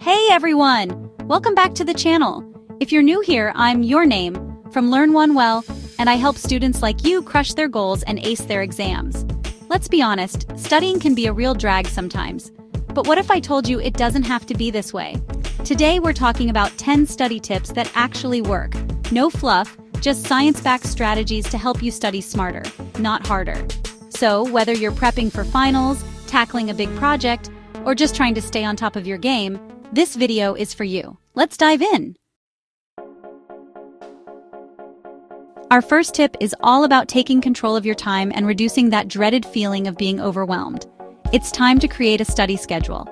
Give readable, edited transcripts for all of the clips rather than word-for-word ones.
Hey everyone! Welcome back to the channel. If you're new here, I'm Your Name from Learn One Well, and I help students like you crush their goals and ace their exams. Let's be honest, studying can be a real drag sometimes. But what if I told you it doesn't have to be this way? Today we're talking about 10 study tips that actually work. No fluff, just science-backed strategies to help you study smarter, not harder. So, whether you're prepping for finals, tackling a big project, or just trying to stay on top of your game, this video is for you. Let's dive in. Our first tip is all about taking control of your time and reducing that dreaded feeling of being overwhelmed. It's time to create a study schedule.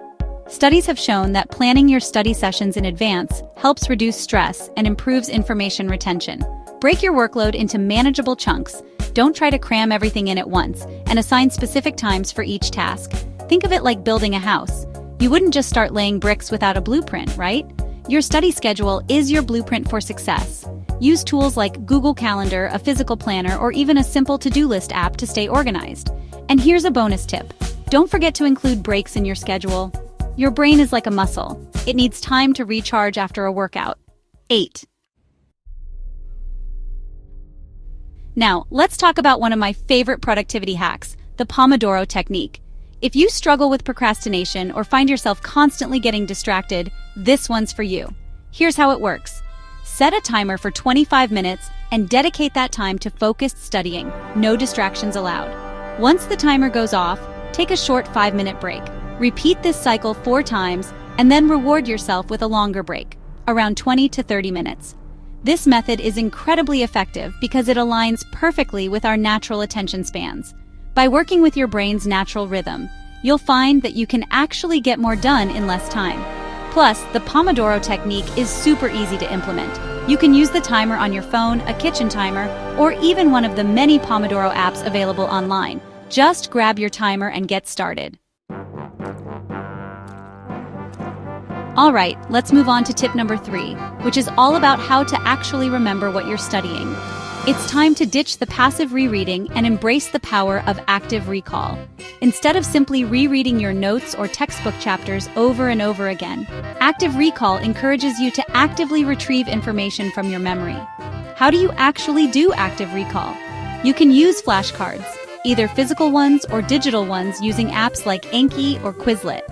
Studies have shown that planning your study sessions in advance helps reduce stress and improves information retention. Break your workload into manageable chunks. Don't try to cram everything in at once, and assign specific times for each task. Think of it like building a house. You wouldn't just start laying bricks without a blueprint, right? Your study schedule is your blueprint for success. Use tools like Google Calendar, a physical planner, or even a simple to-do list app to stay organized. And here's a bonus tip. Don't forget to include breaks in your schedule. Your brain is like a muscle. It needs time to recharge after a workout. 8. Now, let's talk about one of my favorite productivity hacks, the Pomodoro technique. If you struggle with procrastination or find yourself constantly getting distracted, this one's for you. Here's how it works. Set a timer for 25 minutes and dedicate that time to focused studying, no distractions allowed. Once the timer goes off, take a short 5-minute break. Repeat this cycle 4 times and then reward yourself with a longer break, around 20 to 30 minutes. This method is incredibly effective because it aligns perfectly with our natural attention spans. By working with your brain's natural rhythm, you'll find that you can actually get more done in less time. Plus, the Pomodoro technique is super easy to implement. You can use the timer on your phone, a kitchen timer, or even one of the many Pomodoro apps available online. Just grab your timer and get started. All right, let's move on to tip number 3, which is all about how to actually remember what you're studying. It's time to ditch the passive rereading and embrace the power of active recall. Instead of simply rereading your notes or textbook chapters over and over again, active recall encourages you to actively retrieve information from your memory. How do you actually do active recall? You can use flashcards, either physical ones or digital ones using apps like Anki or Quizlet.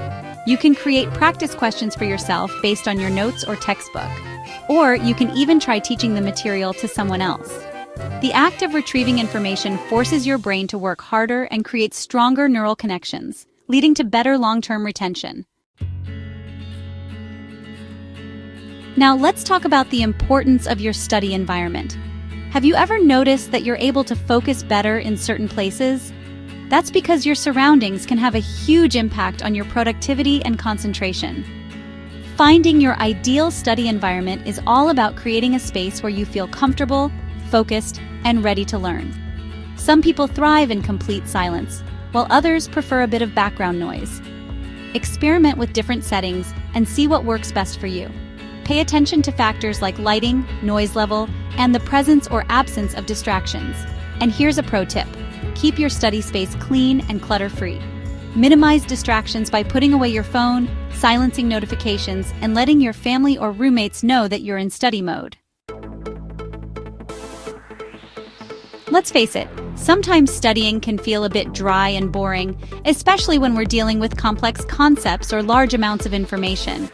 You can create practice questions for yourself based on your notes or textbook. Or you can even try teaching the material to someone else. The act of retrieving information forces your brain to work harder and creates stronger neural connections, leading to better long-term retention. Now let's talk about the importance of your study environment. Have you ever noticed that you're able to focus better in certain places? That's because your surroundings can have a huge impact on your productivity and concentration. Finding your ideal study environment is all about creating a space where you feel comfortable, focused, and ready to learn. Some people thrive in complete silence, while others prefer a bit of background noise. Experiment with different settings and see what works best for you. Pay attention to factors like lighting, noise level, and the presence or absence of distractions. And here's a pro tip. Keep your study space clean and clutter-free. Minimize distractions by putting away your phone, silencing notifications, and letting your family or roommates know that you're in study mode. Let's face it, sometimes studying can feel a bit dry and boring, especially when we're dealing with complex concepts or large amounts of information.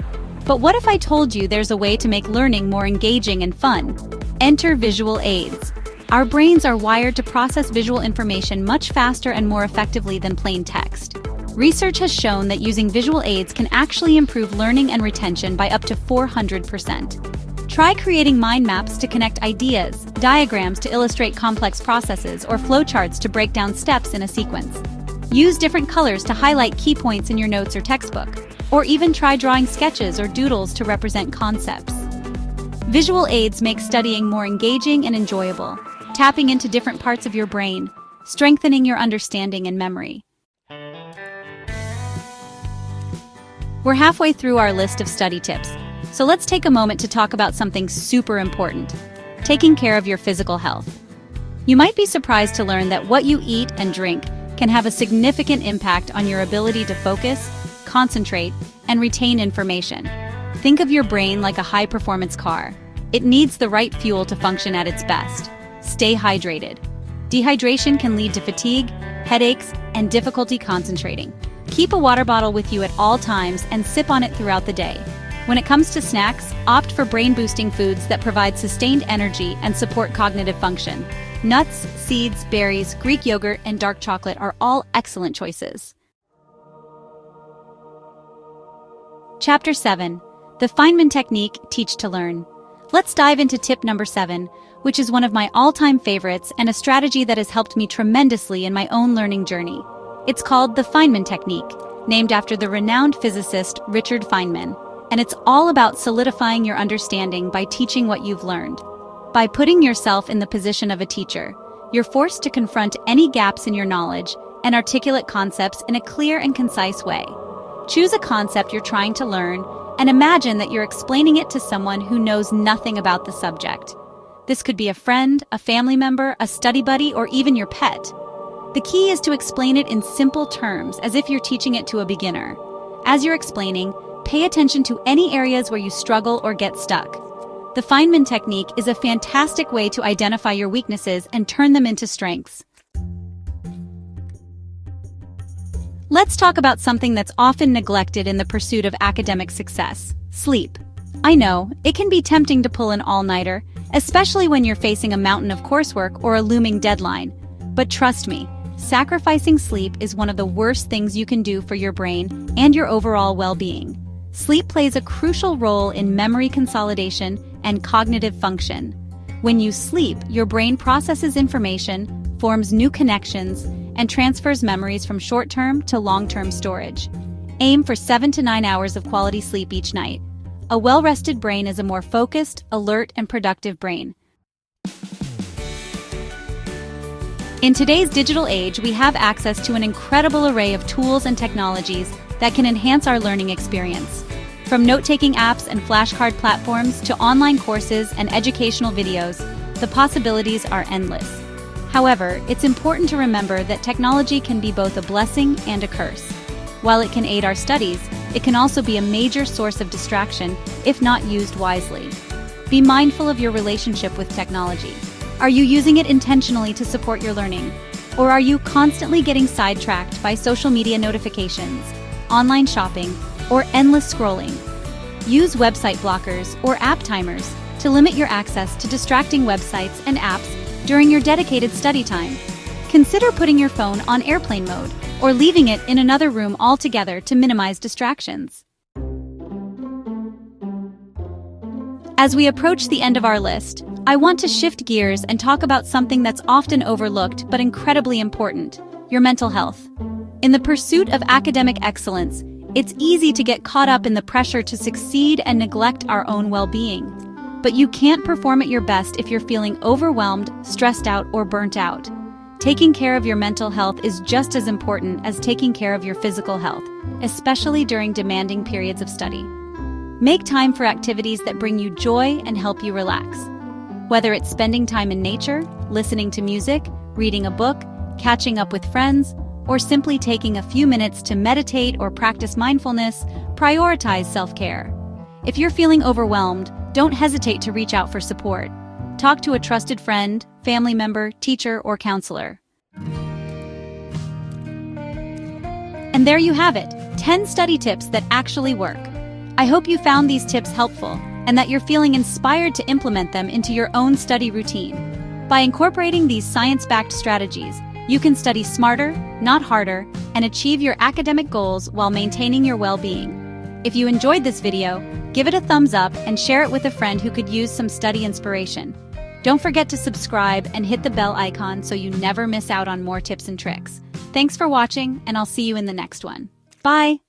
But what if I told you there's a way to make learning more engaging and fun? Enter visual aids. Our brains are wired to process visual information much faster and more effectively than plain text. Research has shown that using visual aids can actually improve learning and retention by up to 400%. Try creating mind maps to connect ideas, diagrams to illustrate complex processes, or flowcharts to break down steps in a sequence. Use different colors to highlight key points in your notes or textbook, or even try drawing sketches or doodles to represent concepts. Visual aids make studying more engaging and enjoyable, tapping into different parts of your brain, strengthening your understanding and memory. We're halfway through our list of study tips, so let's take a moment to talk about something super important: taking care of your physical health. You might be surprised to learn that what you eat and drink can have a significant impact on your ability to focus, concentrate, and retain information. Think of your brain like a high-performance car. It needs the right fuel to function at its best. Stay hydrated. Dehydration can lead to fatigue, headaches, and difficulty concentrating. Keep a water bottle with you at all times and sip on it throughout the day. When it comes to snacks, opt for brain-boosting foods that provide sustained energy and support cognitive function. Nuts, seeds, berries, Greek yogurt, and dark chocolate are all excellent choices. Chapter 7. The Feynman Technique, Teach to Learn. Let's dive into tip number 7, which is one of my all-time favorites and a strategy that has helped me tremendously in my own learning journey. It's called the Feynman Technique, named after the renowned physicist Richard Feynman, and it's all about solidifying your understanding by teaching what you've learned. By putting yourself in the position of a teacher, you're forced to confront any gaps in your knowledge and articulate concepts in a clear and concise way. Choose a concept you're trying to learn and imagine that you're explaining it to someone who knows nothing about the subject. This could be a friend, a family member, a study buddy, or even your pet. The key is to explain it in simple terms, as if you're teaching it to a beginner. As you're explaining, pay attention to any areas where you struggle or get stuck. The Feynman technique is a fantastic way to identify your weaknesses and turn them into strengths. Let's talk about something that's often neglected in the pursuit of academic success: sleep. I know, it can be tempting to pull an all-nighter, especially when you're facing a mountain of coursework or a looming deadline. But trust me, sacrificing sleep is one of the worst things you can do for your brain and your overall well-being. Sleep plays a crucial role in memory consolidation and cognitive function. When you sleep, your brain processes information, forms new connections, and transfers memories from short-term to long-term storage. Aim for 7 to 9 hours of quality sleep each night. A well-rested brain is a more focused, alert, and productive brain. In today's digital age, we have access to an incredible array of tools and technologies that can enhance our learning experience. From note-taking apps and flashcard platforms to online courses and educational videos, the possibilities are endless. However, it's important to remember that technology can be both a blessing and a curse. While it can aid our studies, it can also be a major source of distraction if not used wisely. Be mindful of your relationship with technology. Are you using it intentionally to support your learning? Or are you constantly getting sidetracked by social media notifications, online shopping, or endless scrolling? Use website blockers or app timers to limit your access to distracting websites and apps during your dedicated study time. Consider putting your phone on airplane mode or leaving it in another room altogether to minimize distractions. As we approach the end of our list, I want to shift gears and talk about something that's often overlooked but incredibly important: your mental health. In the pursuit of academic excellence, it's easy to get caught up in the pressure to succeed and neglect our own well-being. But you can't perform at your best if you're feeling overwhelmed, stressed out, or burnt out. Taking care of your mental health is just as important as taking care of your physical health, especially during demanding periods of study. Make time for activities that bring you joy and help you relax. Whether it's spending time in nature, listening to music, reading a book, catching up with friends, or simply taking a few minutes to meditate or practice mindfulness, prioritize self-care. If you're feeling overwhelmed, don't hesitate to reach out for support. Talk to a trusted friend, family member, teacher, or counselor. And there you have it, 10 study tips that actually work. I hope you found these tips helpful and that you're feeling inspired to implement them into your own study routine. By incorporating these science-backed strategies, you can study smarter, not harder, and achieve your academic goals while maintaining your well-being. If you enjoyed this video, give it a thumbs up and share it with a friend who could use some study inspiration. Don't forget to subscribe and hit the bell icon so you never miss out on more tips and tricks. Thanks for watching, and I'll see you in the next one. Bye!